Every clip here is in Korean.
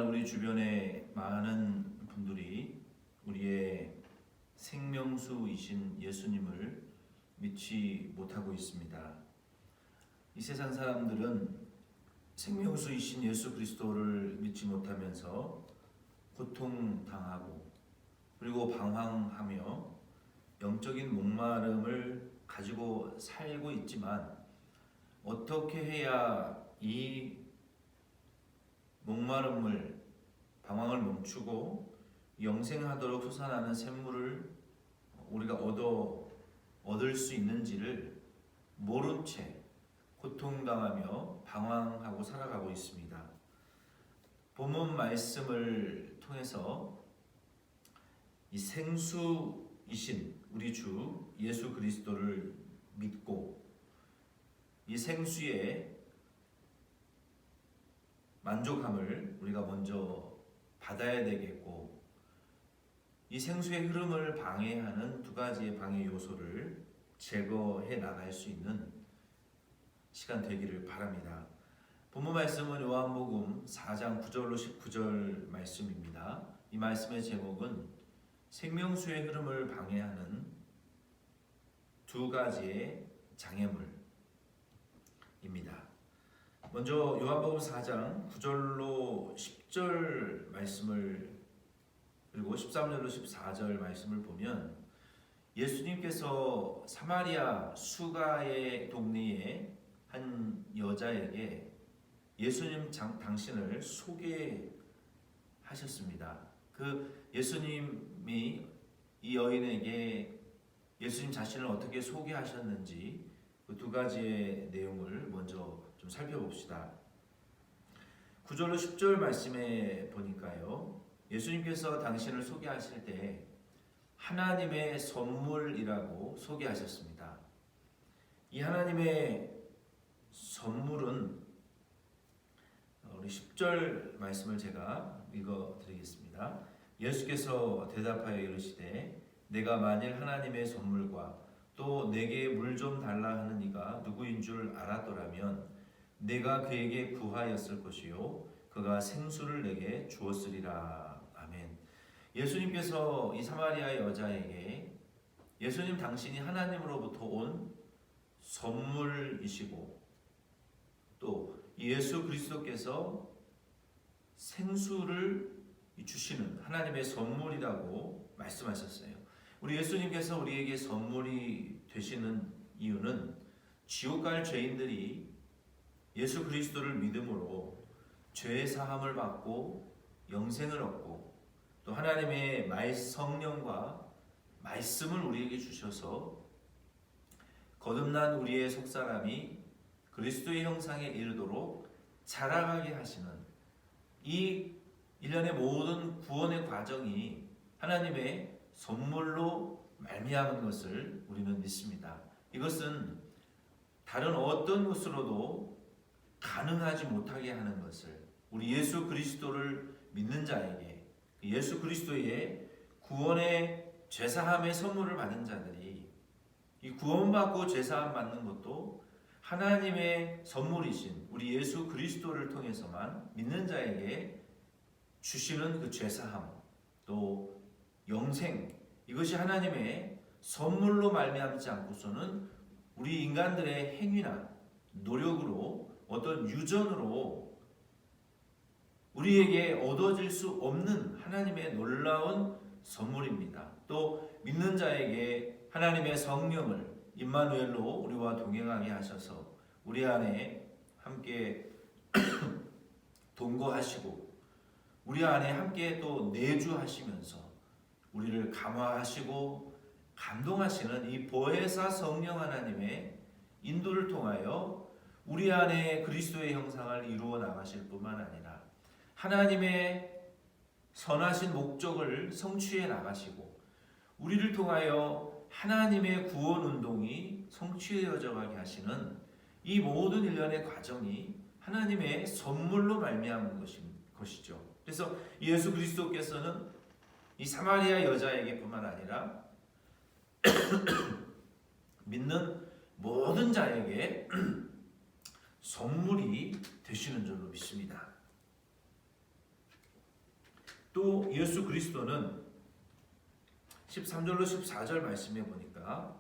오늘날 우리 주변에 많은 분들이 우리의 생명수이신 예수님을 믿지 못하고 있습니다. 이 세상 사람들은 생명수이신 예수 그리스도를 믿지 못하면서 고통당하고 그리고 방황하며 영적인 목마름을 가지고 살고 있지만, 어떻게 해야 이 목마름을, 방황을 멈추고 영생하도록 솟아나는 샘물을 우리가 얻을 수 있는지를 모른 채 고통당하며 방황하고 살아가고 있습니다. 본문 말씀을 통해서 이 생수이신 우리 주 예수 그리스도를 믿고 이 생수의 만족함을 우리가 먼저 받아야 되겠고, 이 생수의 흐름을 방해하는 두 가지의 방해 요소를 제거해 나갈 수 있는 시간 되기를 바랍니다. 본문 말씀은 요한복음 4장 9절로 19절 말씀입니다. 이 말씀의 제목은 생명수의 흐름을 방해하는 두 가지의 장애물입니다. 먼저 요한복음 4장 9절로 10절 말씀을, 그리고 13절로 14절 말씀을 보면, 예수님께서 사마리아 수가의 동네에 한 여자에게 예수님 당신을 소개하셨습니다. 그 예수님이 이 여인에게 예수님 자신을 어떻게 소개하셨는지 그 두 가지의 내용을 먼저 좀 살펴봅시다. 9절로 10절 말씀에 보니까요, 예수님께서 당신을 소개하실 때 하나님의 선물이라고 소개하셨습니다. 이 하나님의 선물은 우리 10절 말씀을 제가 읽어드리겠습니다. 예수께서 대답하여 이르시되 내가 만일 하나님의 선물과 또 내게 물 좀 달라 하는 이가 누구인 줄 알았더라면 내가 그에게 구하였을 것이요 그가 생수를 내게 주었으리라. 아멘. 예수님께서 이 사마리아 여자에게 예수님 당신이 하나님으로부터 온 선물이시고 또 예수 그리스도께서 생수를 주시는 하나님의 선물이라고 말씀하셨어요. 우리 예수님께서 우리에게 선물이 되시는 이유는 지옥 갈 죄인들이 예수 그리스도를 믿음으로 죄 사함을 받고 영생을 얻고 또 하나님의 성령과 말씀을 우리에게 주셔서 거듭난 우리의 속사람이 그리스도의 형상에 이르도록 자라가게 하시는 이 일련의 모든 구원의 과정이 하나님의 선물로 말미암은 것을 우리는 믿습니다. 이것은 다른 어떤 것으로도 가능하지 못하게 하는 것을 우리 예수 그리스도를 믿는 자에게, 예수 그리스도의 구원의 죄사함의 선물을 받은 자들이, 이 구원받고 죄사함 받는 것도 하나님의 선물이신 우리 예수 그리스도를 통해서만 믿는 자에게 주시는 그 죄사함 또 영생, 이것이 하나님의 선물로 말미암지 않고서는 우리 인간들의 행위나 노력으로 어떤 유전으로 우리에게 얻어질 수 없는 하나님의 놀라운 선물입니다. 또 믿는 자에게 하나님의 성령을 임마누엘로 우리와 동행하게 하셔서 우리 안에 함께 동거하시고 우리 안에 함께 또 내주하시면서 우리를 감화하시고 감동하시는 이 보혜사 성령 하나님의 인도를 통하여 우리 안에 그리스도의 형상을 이루어 나가실 뿐만 아니라 하나님의 선하신 목적을 성취해 나가시고 우리를 통하여 하나님의 구원 운동이 성취되어져 가게 하시는 이 모든 일련의 과정이 하나님의 선물로 말미암은 것이죠. 그래서 예수 그리스도께서는 이 사마리아 여자에게 뿐만 아니라 믿는 모든 자에게 선물이 되시는 줄로 믿습니다. 또 예수 그리스도는 13절로 14절 말씀해 보니까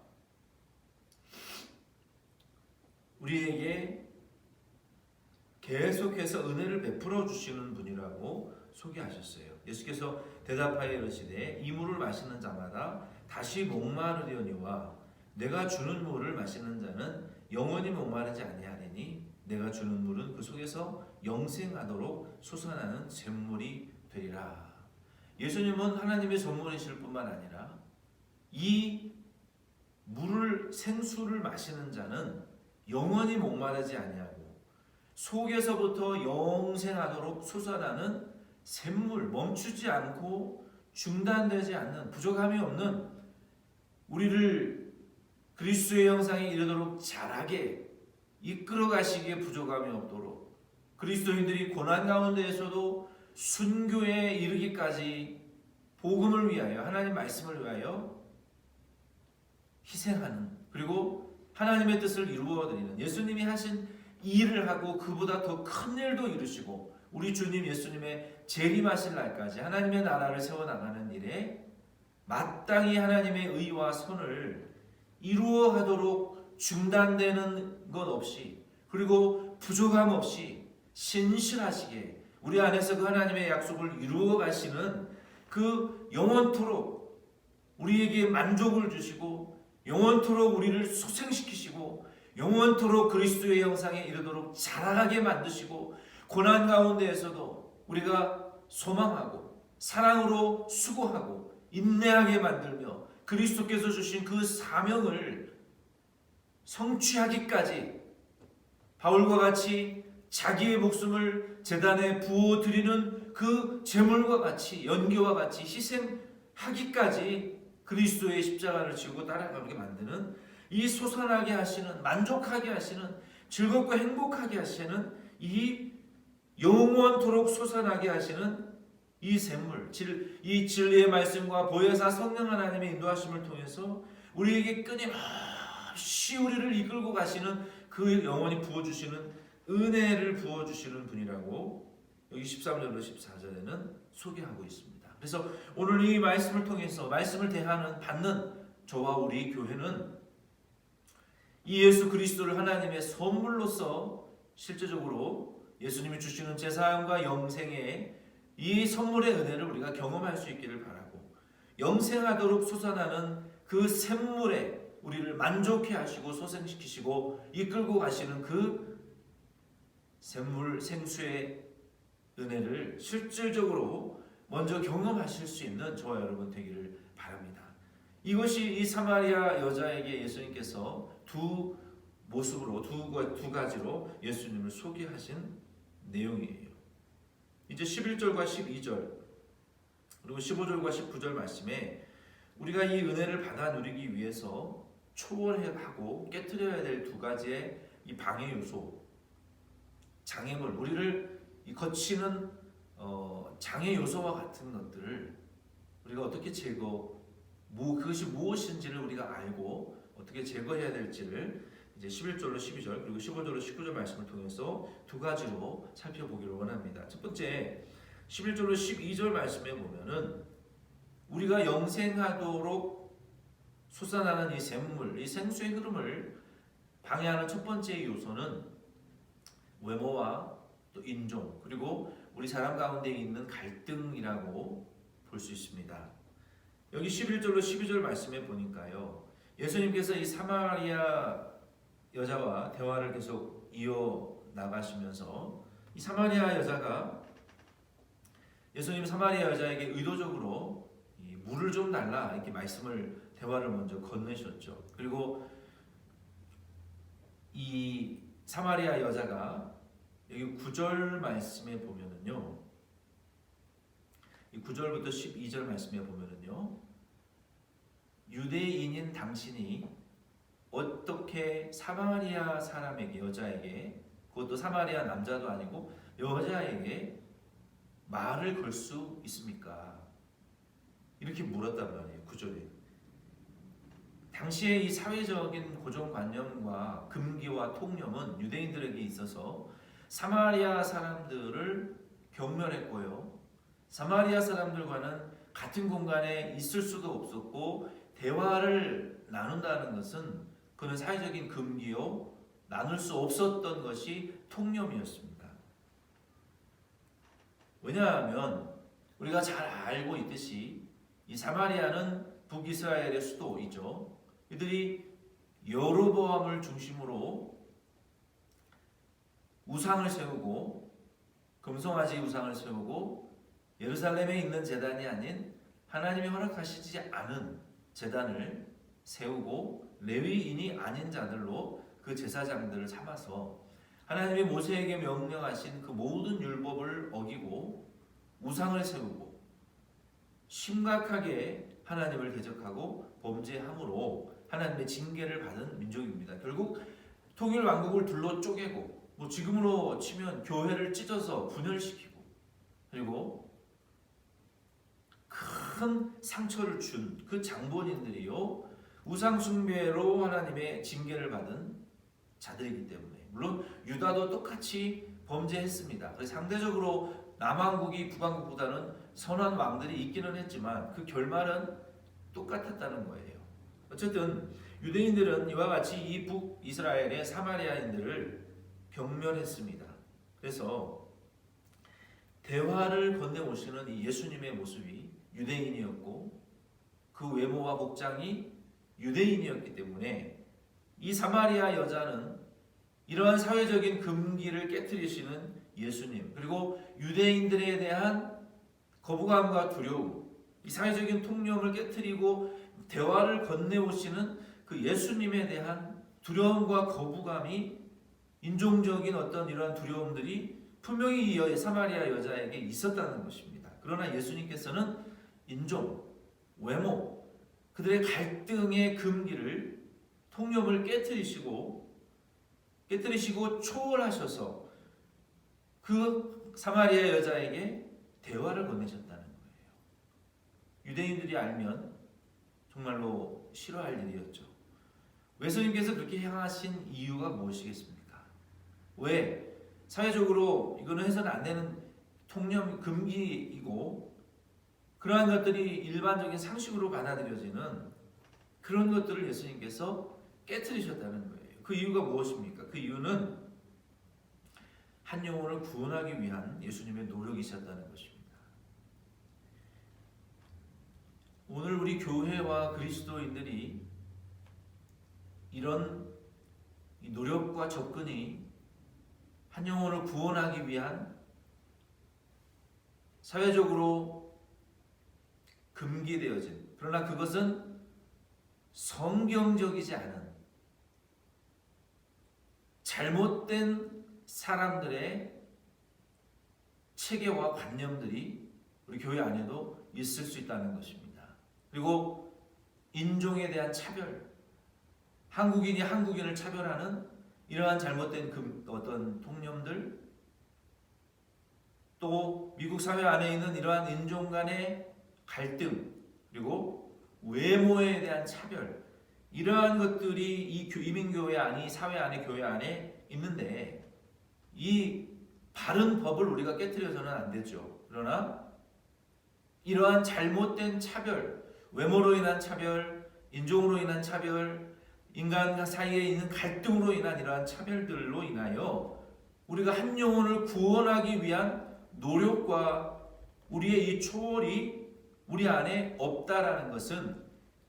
우리에게 계속해서 은혜를 베풀어 주시는 분이라고 소개하셨어요. 예수께서 대답하여 이르시되 이 물을 마시는 자마다 다시 목마르려니와 내가 주는 물을 마시는 자는 영원히 목마르지 아니하리니 내가 주는 물은 그 속에서 영생하도록 솟아나는 샘물이 되리라. 예수님은 하나님의 선물이실 뿐만 아니라 이 물을 생수를 마시는 자는 영원히 목마르지 아니하고 속에서부터 영생하도록 솟아나는 샘물, 멈추지 않고 중단되지 않는, 부족함이 없는, 우리를 그리스도의 형상에 이르도록 자라게 이끌어 가시기에 부족함이 없도록 그리스도인들이 고난 가운데에서도 순교에 이르기까지 복음을 위하여, 하나님 말씀을 위하여 희생하는, 그리고 하나님의 뜻을 이루어드리는, 예수님이 하신 일을 하고 그보다 더 큰 일도 이루시고 우리 주님 예수님의 재림하실 날까지 하나님의 나라를 세워나가는 일에 마땅히 하나님의 의와 선을 이루어 가도록 중단되는 것 없이, 그리고 부족함 없이 신실하시게 우리 안에서 그 하나님의 약속을 이루어 가시는 그 영원토록 우리에게 만족을 주시고 영원토록 우리를 소생시키시고 영원토록 그리스도의 형상에 이르도록 자라게 만드시고 고난 가운데에서도 우리가 소망하고 사랑으로 수고하고 인내하게 만들며 그리스도께서 주신 그 사명을 성취하기까지 바울과 같이 자기의 목숨을 제단에 부어드리는 그 제물과 같이, 연기와 같이 희생하기까지 그리스도의 십자가를 지고 따라가게 만드는, 이 솟아나게 하시는, 만족하게 하시는, 즐겁고 행복하게 하시는, 이 영원토록 솟아나게 하시는 이 샘물, 이 진리의 말씀과 보혜사 성령 하나님의 인도하심을 통해서 우리에게 끊임없이 우리를 이끌고 가시는, 그 영원히 부어주시는 은혜를 부어주시는 분이라고 여기 13절로 14절에는 소개하고 있습니다. 그래서 오늘 이 말씀을 통해서 말씀을 받는 저와 우리 교회는 이 예수 그리스도를 하나님의 선물로서 실제적으로 예수님이 주시는 제사함과 영생의 이 선물의 은혜를 우리가 경험할 수 있기를 바라고, 영생하도록 솟아나는 그 샘물에 우리를 만족해 하시고 소생시키시고 이끌고 가시는 그 샘물, 생수의 은혜를 실질적으로 먼저 경험하실 수 있는 저와 여러분 되기를 바랍니다. 이것이 이 사마리아 여자에게 예수님께서 두 모습으로, 두 가지로 예수님을 소개하신 내용이에요. 이제 11절과 12절 그리고 15절과 19절 말씀에 우리가 이 은혜를 받아 누리기 위해서 초월하고 깨트려야 될 두 가지의 이 방해 요소, 장애물, 우리를 거치는 장애 요소와 같은 것들을 우리가 어떻게 그것이 무엇인지를 우리가 알고 어떻게 제거해야 될지를 이제 11절로 12절 그리고 15절로 19절 말씀을 통해서 두 가지로 살펴보기를 원합니다. 첫 번째 11절로 12절 말씀에 보면은 우리가 영생하도록 솟아나는 이 샘물, 이 생수의 흐름을 방해하는 첫 번째 요소는 외모와 또 인종, 그리고 우리 사람 가운데 있는 갈등이라고 볼 수 있습니다. 여기 11절로 12절 말씀에 보니까요, 예수님께서 이 사마리아 여자와 대화를 계속 이어 나가시면서 이 사마리아 여자가 예수님 사마리아 여자에게 의도적으로 이 물을 좀 달라 이렇게 대화를 먼저 건네셨죠. 그리고 이 사마리아 여자가 여기 9절 말씀에 보면은요, 이 9절부터 12절 말씀에 보면은요, 유대인인 당신이 어떻게 사마리아 사람에게, 여자에게, 그것도 사마리아 남자도 아니고 여자에게 말을 걸 수 있습니까? 이렇게 물었단 말이에요. 9절에. 당시의 이 사회적인 고정관념과 금기와 통념은 유대인들에게 있어서 사마리아 사람들을 경멸했고요, 사마리아 사람들과는 같은 공간에 있을 수도 없었고 대화를 나눈다는 것은 그는 사회적인 금기요 나눌 수 없었던 것이 통념이었습니다. 왜냐하면 우리가 잘 알고 있듯이 이 사마리아는 북이스라엘의 수도이죠. 이들이 여로보암을 중심으로 우상을 세우고 금송아지 우상을 세우고 예루살렘에 있는 제단이 아닌 하나님이 허락하시지 않은 제단을 세우고 레위인이 아닌 자들로 그 제사장들을 삼아서 하나님이 모세에게 명령하신 그 모든 율법을 어기고 우상을 세우고 심각하게 하나님을 대적하고 범죄함으로 하나님의 징계를 받은 민족입니다. 결국 통일 왕국을 둘러 쪼개고 지금으로 치면 교회를 찢어서 분열시키고 그리고 큰 상처를 준 그 장본인들이요 우상 숭배로 하나님의 징계를 받은 자들이기 때문에 물론 유다도 똑같이 범죄했습니다. 그래서 상대적으로 남왕국이 북왕국보다는 선한 왕들이 있기는 했지만 그 결말은 똑같았다는 거예요. 어쨌든 유대인들은 이와 같이 이 북이스라엘의 사마리아인들을 경멸했습니다. 그래서 대화를 건네오시는 이 예수님의 모습이 유대인이었고 그 외모와 복장이 유대인이었기 때문에 이 사마리아 여자는 이러한 사회적인 금기를 깨트리시는 예수님 그리고 유대인들에 대한 거부감과 두려움 이 사회적인 통념을 깨트리고 대화를 건네오시는 그 예수님에 대한 두려움과 거부감이 인종적인 어떤 이러한 두려움들이 분명히 이 사마리아 여자에게 있었다는 것입니다. 그러나 예수님께서는 인종, 외모, 그들의 갈등의 금기를 통념을 깨트리시고 초월하셔서 그 사마리아 여자에게 대화를 건네셨다는 거예요. 유대인들이 알면 정말로 싫어할 일이었죠. 예수님께서 그렇게 향하신 이유가 무엇이겠습니까? 왜? 사회적으로 이거는 해서는 안 되는 통념 금기이고 그러한 것들이 일반적인 상식으로 받아들여지는 그런 것들을 예수님께서 깨트리셨다는 거예요. 그 이유가 무엇입니까? 그 이유는 한 영혼을 구원하기 위한 예수님의 노력이셨다는 것입니다. 오늘 우리 교회와 그리스도인들이 이런 노력과 접근이 한 영혼을 구원하기 위한 사회적으로 금기되어진 그러나 그것은 성경적이지 않은 잘못된 사람들의 체계와 관념들이 우리 교회 안에도 있을 수 있다는 것입니다. 그리고 인종에 대한 차별, 한국인이 한국인을 차별하는 이러한 잘못된 어떤 통념들, 또 미국 사회 안에 있는 이러한 인종 간의 갈등, 그리고 외모에 대한 차별, 이러한 것들이 이 이민교회 안이 사회 안에 교회 안에 있는데 이 바른 법을 우리가 깨트려서는 안 되죠. 그러나 이러한 잘못된 차별, 외모로 인한 차별, 인종으로 인한 차별, 인간 사이에 있는 갈등으로 인한 이러한 차별들로 인하여 우리가 한 영혼을 구원하기 위한 노력과 우리의 이 초월이 우리 안에 없다라는 것은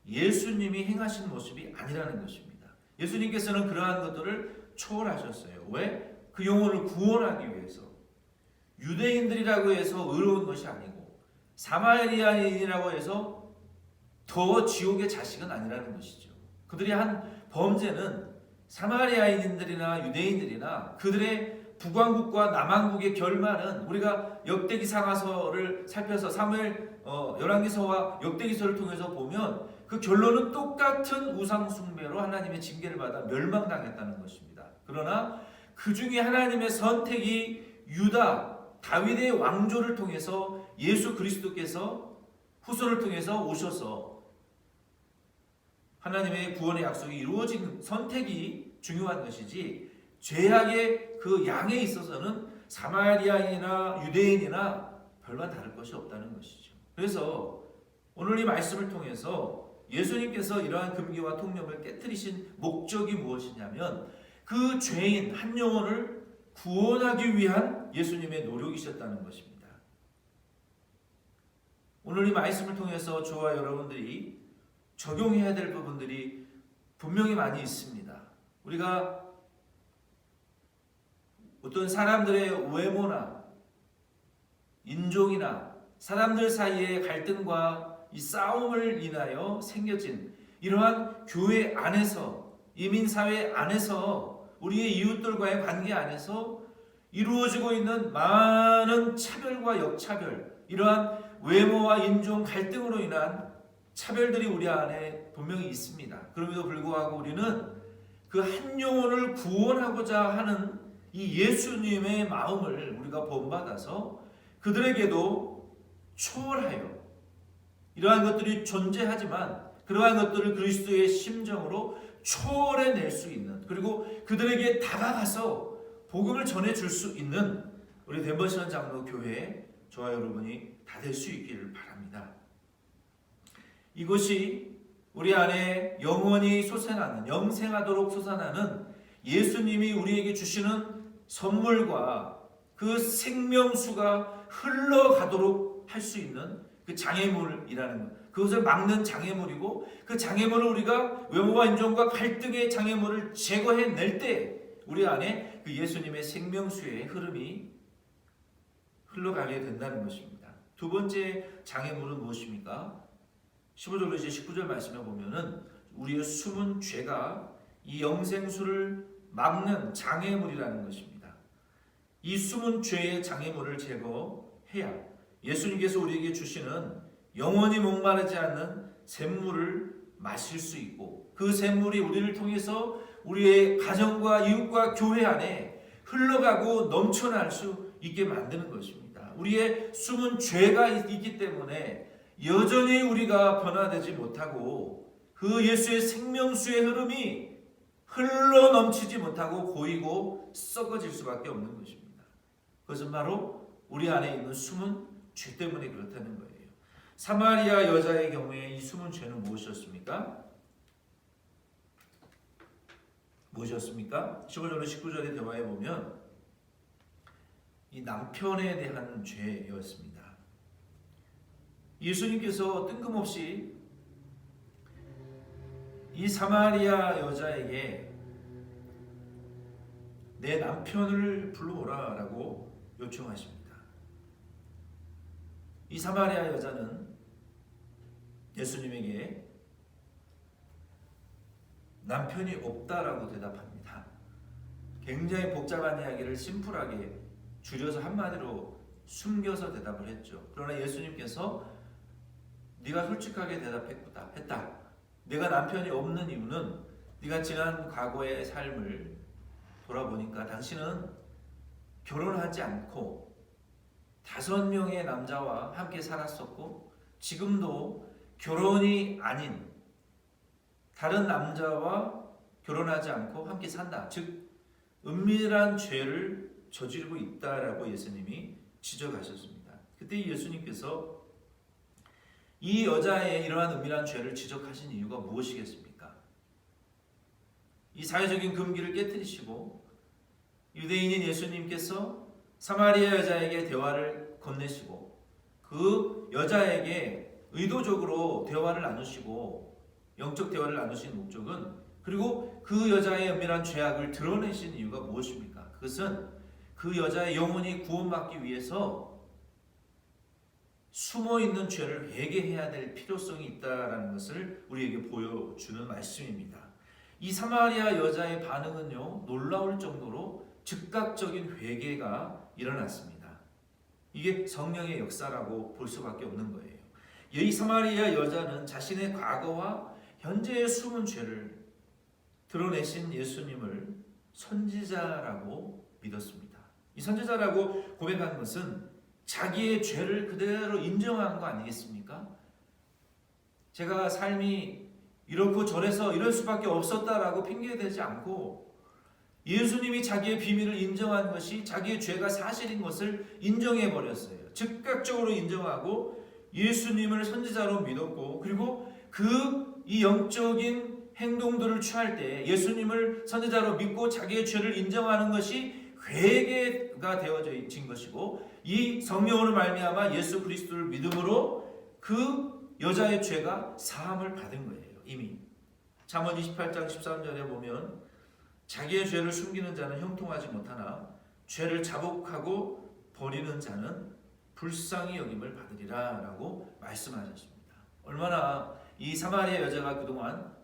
예수님이 행하신 모습이 아니라는 것입니다. 예수님께서는 그러한 것들을 초월하셨어요. 왜? 그 영혼을 구원하기 위해서. 유대인들이라고 해서 의로운 것이 아니고 사마리아인이라고 해서 더 지옥의 자식은 아니라는 것이죠. 그들이 한 범죄는 사마리아인들이나 유대인들이나 그들의 북왕국과 남왕국의 결말은 우리가 역대기 상하서를 살펴서 사무엘 열왕기서와 역대기서를 통해서 보면 그 결론은 똑같은 우상 숭배로 하나님의 징계를 받아 멸망당했다는 것입니다. 그러나 그 중에 하나님의 선택이 유다 다윗의 왕조를 통해서 예수 그리스도께서 후손을 통해서 오셔서 하나님의 구원의 약속이 이루어진 선택이 중요한 것이지 죄악의 그 양에 있어서는 사마리아인이나 유대인이나 별반 다를 것이 없다는 것이죠. 그래서 오늘 이 말씀을 통해서 예수님께서 이러한 금기와 통념을 깨뜨리신 목적이 무엇이냐면 그 죄인 한 영혼을 구원하기 위한 예수님의 노력이셨다는 것입니다. 오늘 이 말씀을 통해서 저와 여러분들이 적용해야 될 부분들이 분명히 많이 있습니다. 우리가 어떤 사람들의 외모나 인종이나 사람들 사이의 갈등과 이 싸움을 인하여 생겨진 이러한 교회 안에서, 이민사회 안에서, 우리의 이웃들과의 관계 안에서 이루어지고 있는 많은 차별과 역차별, 이러한 외모와 인종 갈등으로 인한 차별들이 우리 안에 분명히 있습니다. 그럼에도 불구하고 우리는 그 한 영혼을 구원하고자 하는 이 예수님의 마음을 우리가 본받아서 그들에게도 초월하여 이러한 것들이 존재하지만 그러한 것들을 그리스도의 심정으로 초월해낼 수 있는, 그리고 그들에게 다가가서 복음을 전해줄 수 있는 우리 덴버시원 장로 교회 저와 여러분이 다 될 수 있기를 바랍니다. 이것이 우리 안에 영원히 솟아나는, 영생하도록 솟아나는 예수님이 우리에게 주시는 선물과 그 생명수가 흘러가도록 할 수 있는 그 장애물이라는 것, 그것을 막는 장애물이고, 그 장애물을 우리가 외모와 인종과 갈등의 장애물을 제거해낼 때 우리 안에 그 예수님의 생명수의 흐름이 흘러가게 된다는 것입니다. 두 번째 장애물은 무엇입니까? 15절로 이제 19절 말씀에 보면은 우리의 숨은 죄가 이 영생수를 막는 장애물이라는 것입니다. 이 숨은 죄의 장애물을 제거해야 예수님께서 우리에게 주시는 영원히 목마르지 않는 샘물을 마실 수 있고, 그 샘물이 우리를 통해서 우리의 가정과 이웃과 교회 안에 흘러가고 넘쳐날 수 있게 만드는 것입니다. 우리의 숨은 죄가 있기 때문에 여전히 우리가 변화되지 못하고 그 예수의 생명수의 흐름이 흘러 넘치지 못하고 고이고 썩어질 수밖에 없는 것입니다. 그것은 바로 우리 안에 있는 숨은 죄 때문에 그렇다는 거예요. 사마리아 여자의 경우에 이 숨은 죄는 무엇이었습니까? 무엇이었습니까? 15절로 19절의 대화에 보면 이 남편에 대한 죄였습니다. 예수님께서 뜬금없이 이 사마리아 여자에게 내 남편을 불러오라 라고 요청하십니다. 이 사마리아 여자는 예수님에게 남편이 없다라고 대답합니다. 굉장히 복잡한 이야기를 심플하게 줄여서 한마디로 숨겨서 대답을 했죠. 그러나 예수님께서 네가 솔직하게 대답했다. 내가 남편이 없는 이유는 네가 지난 과거의 삶을 돌아보니까 당신은 결혼하지 않고 5명의 남자와 함께 살았었고 지금도 결혼이 아닌 다른 남자와 결혼하지 않고 함께 산다. 즉 은밀한 죄를 저지르고 있다라고 예수님이 지적하셨습니다. 그때 예수님께서 이 여자의 이러한 은밀한 죄를 지적하신 이유가 무엇이겠습니까? 이 사회적인 금기를 깨뜨리시고 유대인인 예수님께서 사마리아 여자에게 대화를 건네시고 그 여자에게 의도적으로 대화를 나누시고 영적 대화를 나누신 목적은, 그리고 그 여자의 은밀한 죄악을 드러내신 이유가 무엇입니까? 그것은 그 여자의 영혼이 구원받기 위해서 숨어있는 죄를 회개해야 될 필요성이 있다는 것을 우리에게 보여주는 말씀입니다. 이 사마리아 여자의 반응은요, 놀라울 정도로 즉각적인 회개가 일어났습니다. 이게 성령의 역사라고 볼 수밖에 없는 거예요. 이 사마리아 여자는 자신의 과거와 현재의 숨은 죄를 드러내신 예수님을 선지자라고 믿었습니다. 이 선지자라고 고백한 것은 자기의 죄를 그대로 인정한 거 아니겠습니까? 제가 삶이 이렇고 저래서 이럴 수밖에 없었다라고 핑계대지 않고 예수님이 자기의 비밀을 인정한 것이 자기의 죄가 사실인 것을 인정해 버렸어요. 즉각적으로 인정하고 예수님을 선지자로 믿었고, 그리고 이 영적인 행동들을 취할 때 예수님을 선지자로 믿고 자기의 죄를 인정하는 것이 회개가 되어진 것이고, 이 성령으로 말미암아 예수 그리스도를 믿음으로 그 여자의 죄가 사함을 받은 거예요. 이미 잠언 28장 13절에 보면 자기의 죄를 숨기는 자는 형통하지 못하나 죄를 자복하고 버리는 자는 불쌍히 여김을 받으리라 라고 말씀하셨습니다. 얼마나 이 사마리아 여자가 그동안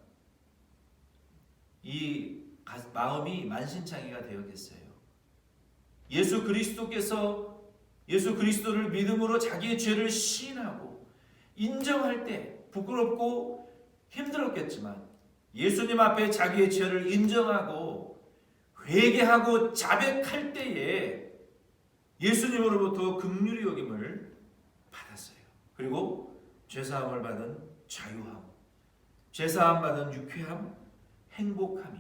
이 마음이 만신창이가 되었겠어요. 예수 그리스도를 믿음으로 자기의 죄를 시인하고 인정할 때 부끄럽고 힘들었겠지만, 예수님 앞에 자기의 죄를 인정하고 회개하고 자백할 때에 예수님으로부터 긍휼히 여김을 받았어요. 그리고 죄사함을 받은 자유함, 죄사함 받은 유쾌함, 행복함이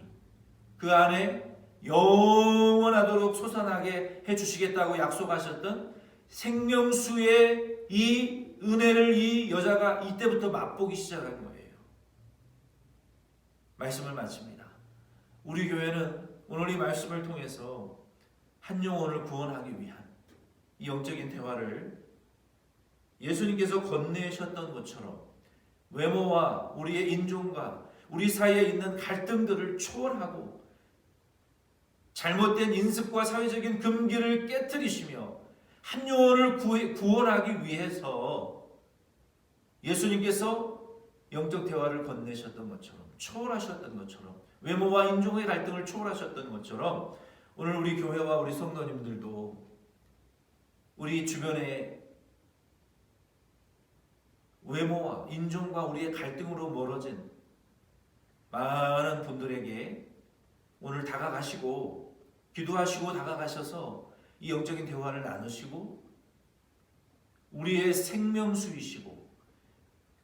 그 안에 영원하도록 솟아나게 해주시겠다고 약속하셨던 생명수의 이 은혜를 이 여자가 이때부터 맛보기 시작한 거예요. 말씀을 마칩니다. 우리 교회는 오늘 이 말씀을 통해서 한 영혼을 구원하기 위한 이 영적인 대화를 예수님께서 건네셨던 것처럼 외모와 우리의 인종과 우리 사이에 있는 갈등들을 초월하고 잘못된 인습과 사회적인 금기를 깨뜨리시며 한 영혼을 구원하기 위해서 예수님께서 영적 대화를 건네셨던 것처럼, 초월하셨던 것처럼, 외모와 인종의 갈등을 초월하셨던 것처럼, 오늘 우리 교회와 우리 성도님들도 우리 주변에 외모와 인종과 우리의 갈등으로 멀어진 많은 분들에게 오늘 다가가시고 기도하시고 다가가셔서 이 영적인 대화를 나누시고 우리의 생명수이시고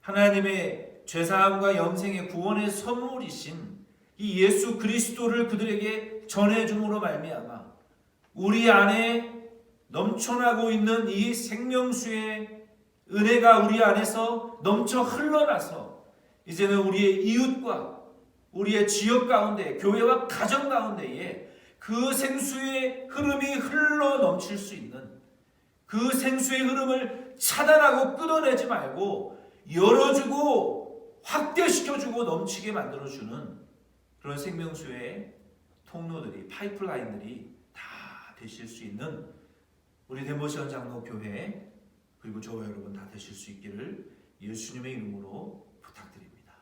하나님의 죄사함과 영생의 구원의 선물이신 이 예수 그리스도를 그들에게 전해줌으로 말미암아 우리 안에 넘쳐나고 있는 이 생명수의 은혜가 우리 안에서 넘쳐 흘러나서 이제는 우리의 이웃과 우리의 지역 가운데, 교회와 가정 가운데에 그 생수의 흐름이 흘러 넘칠 수 있는, 그 생수의 흐름을 차단하고 끊어내지 말고 열어주고 확대시켜주고 넘치게 만들어주는 그런 생명수의 통로들이, 파이프라인들이 다 되실 수 있는 우리 데모시온 장로교회 그리고 저와 여러분 다 되실 수 있기를 예수님의 이름으로 부탁드립니다.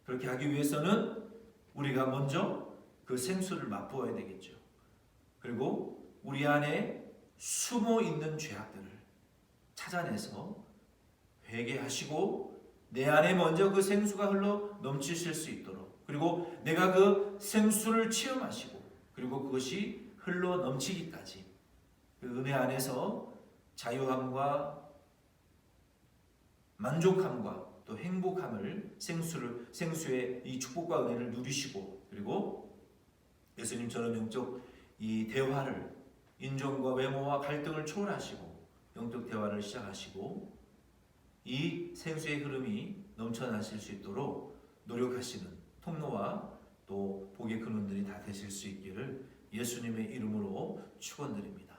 그렇게 하기 위해서는 우리가 먼저 그 생수를 맛보아야 되겠죠. 그리고 우리 안에 숨어 있는 죄악들을 찾아내서 회개하시고 내 안에 먼저 그 생수가 흘러 넘치실 수 있도록, 그리고 내가 그 생수를 체험하시고 그리고 그것이 흘러 넘치기까지 그 은혜 안에서 자유함과 만족함과 또 행복함을 생수의 이 축복과 은혜를 누리시고, 그리고 예수님처럼 영적 이 대화를 인종과 외모와 갈등을 초월하시고 영적 대화를 시작하시고 이 생수의 흐름이 넘쳐나실 수 있도록 노력하시는 통로와 또 복의 근원들이 다 되실 수 있기를 예수님의 이름으로 축원드립니다.